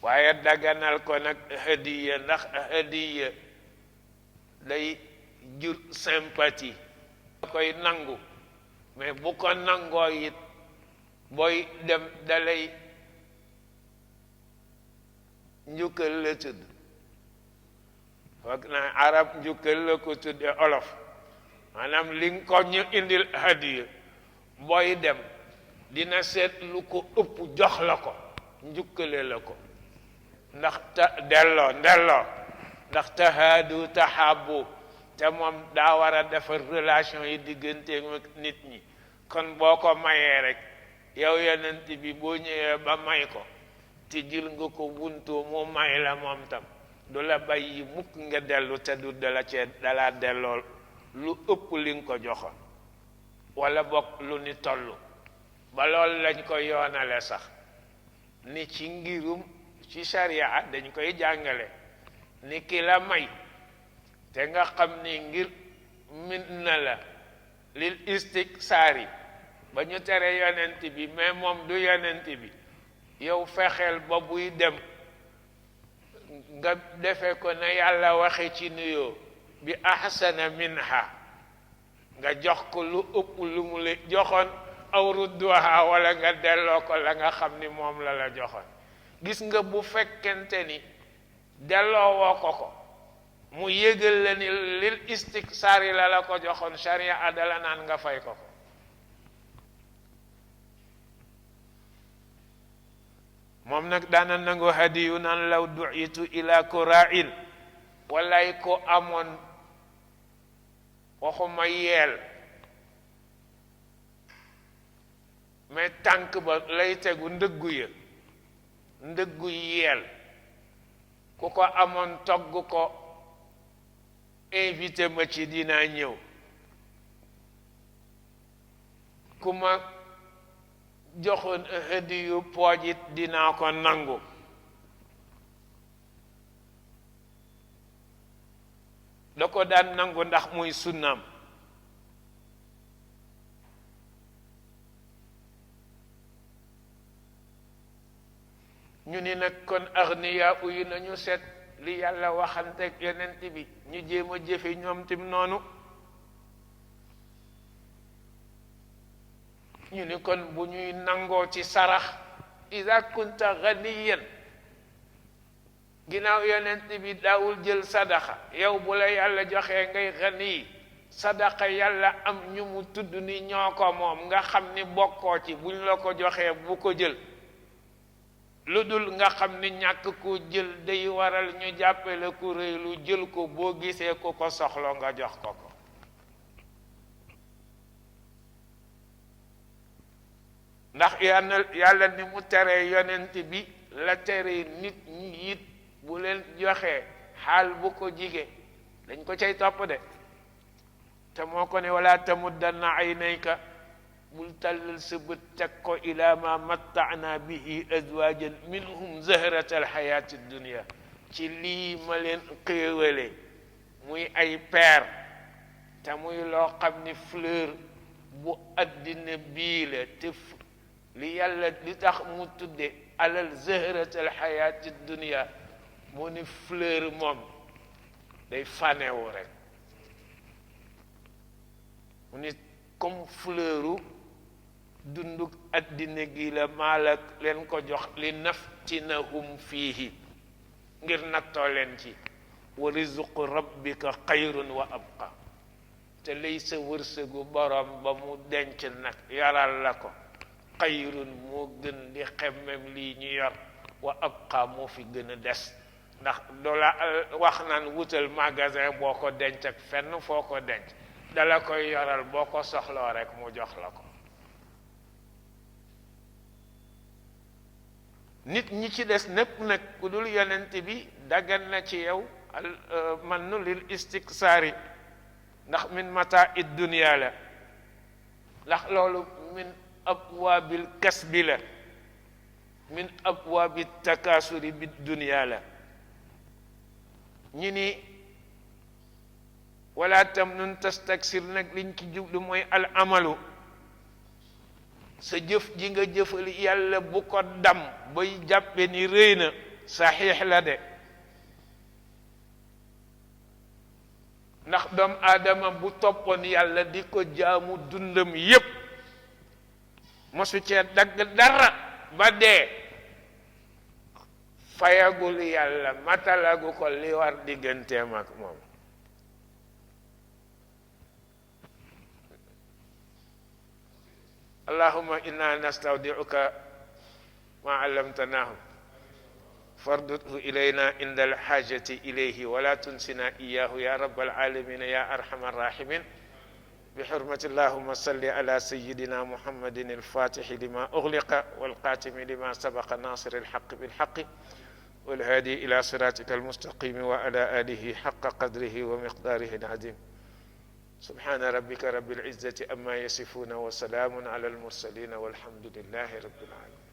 waaye daganal ko nag hadiya ndax hadiya day jur sympathie koy nangu mais bu ko nangoo it booy dem dalay njukkal la tudd foog naa arab njukkal la ko tudde olof maanaam li nga ko ñu indil hadiya booy dem dina seet lu ko ëpp jox la ko njukkale la ko ndax delloo ndax tahaadu tahabu te moom daa war a defar relation yi diggante ak nit ñi kon boo ko mayee rek yow yonent bi boo ñëwee ba may ko te jël nga ko buntu mu may la moom tam du la bàyyi mukk nga dellu te du dala dellool lu ëpp li nga ko joxoon wala bokk lu ni tollu ba lool lañ ko yoonale sax ni ci ngirum ci sharia dañ koy jàngale ni ki la may te nga xam ni ngir min na la lil istiksaari ba ñu tere yonent bi mais moom du yonent bi yow fexeel ba buy dem nga defe ko na yàlla waxe ci nuyoo bi ahsana minha nga jox ko lu ëpp lu mu la joxoon aw rudduha wala nga delloo ko la nga xam ni moom la joxoon gis nga bu fekkente ni delloo woo ko mu yëgal la ni lil istiksaari la ko joxoon sharia adala naan nga fay ko moom nag daana nangu hadiyu naan law du'itu ila kura'in walay ko amoon waxuma yeel mais tànk ba lay tegu ndëggu yeel ku ko amoon togg ko invité ma ci dinaa ñëw ku ma joxoon hadiyu poojit dinaa ko nangu da ko daan nangu ndax muy sunnaam ñu ni nag kon agniya yi nañu seet li yàlla waxanteeg yonent bi ñu jéem a jëfe ñoom tim noonu ñu ni kon bu ñuy nangoo ci sarax ida kunta ganiyan ginnaaw yonent bi daawul jël sadaxa yow bu la yàlla joxee ngay gani sadaqa yàlla am ñu mu tudd ni ñoo ko moom nga xam ni bokkoo ci buñ la ko joxee bu ko jël lu dul nga xam ni ñàkk ko jël day waral ñu jàppale ku rëy lu jël ko boo gisee ku ko soxla nga jox ko ko ndax yàlla ni mu teree yonent bi la tere nit ñi it bu leen joxee xaal bu ko jige dañ ko cay topp de te moo ko ne wala tamuddanna aynayka bul tàllal sa bët teg ko ila ma matta'na bihi azwajan minhum zahrata alxayati dunia ci lii ma leen xéewale muy ay peer te muy loo xam ni fleur bu addina bii la te li yàlla li tax mu tudde alal zahrata alxayati dunia mu ni fleur moom day fanewu rek mu ni comme fleuru dunduk addina gi la maalak leen ko jox li naftinahum fiihi ngir nattoo leen ci wa rizqu rabbika xayrun wa abqa te lay sa wërsëgu borom ba mu denc nag yaral la ko xayrun moo gën di xemmem lii ñu yor wa abqa moo fi gën a des ndax doo la wax naan wutal magasin boo ko denc ak fenn foo ko denc dala koy yoral boo ko soxloo rek mu jox la ko nit ñi ci des népp nag ku dul yonent bi daggan na ci yow man nu lil istiksaari ndax min mata id dunia la ndax loolu min abwaabil kasbi la min abwaabi takasuri bi dunia la ñi ni wala tam nun tastaksir nag liñ ci jublu mooy al amalu sa jëf ji nga jëfal yàlla bu ko dam bay jàppe ni rëy na saxiix la de ndax doom aadama bu toppoon yàlla di ko jaamu dundam yépp mosu cee dagg dara ba dee fayagul yàlla matalagu ko li war digganteem ak moom allahumma inna nastawdi'uka ma 'allamtanahu fardudhu ilayna inda alhajati ilayhi wala tunsina iyyahu ya rabbal alamin ya arhamar rahimin بحرمة اللهم صل على سيدنا محمد الفاتح لما أغلق والقاتم لما سبق ناصر الحق بالحق والهادي إلى صراطك المستقيم وعلى آله حق قدره ومقداره العظيم سبحان ربك رب العزة أما يصفون وسلام على المرسلين والحمد لله رب العالمين